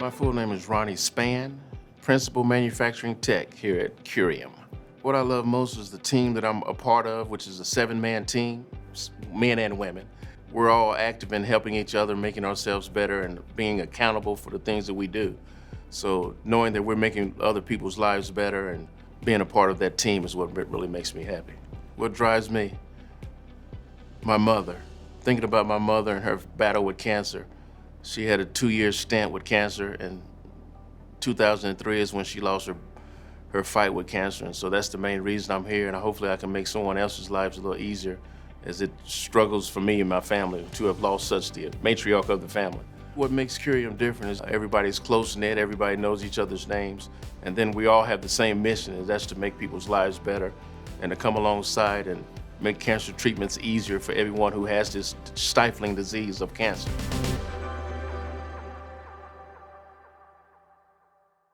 My full name is Ronnie Spann, Principal Manufacturing Tech here at Curium. What I love most is the team that I'm a part of, which is a 7-man team, men and women. We're all active in helping each other, making ourselves better, and being accountable for the things that we do. So knowing that we're making other people's lives better and being a part of that team is what really makes me happy. What drives me? My mother. Thinking about my mother and her battle with cancer. She had a 2-year stint with cancer, and 2003 is when she lost her fight with cancer. And so that's the main reason I'm here, and hopefully I can make someone else's lives a little easier as it struggles for me and my family to have lost such the matriarch of the family. What makes Curium different is everybody's close-knit, everybody knows each other's names, and then we all have the same mission, and that's to make people's lives better and to come alongside and make cancer treatments easier for everyone who has this stifling disease of cancer.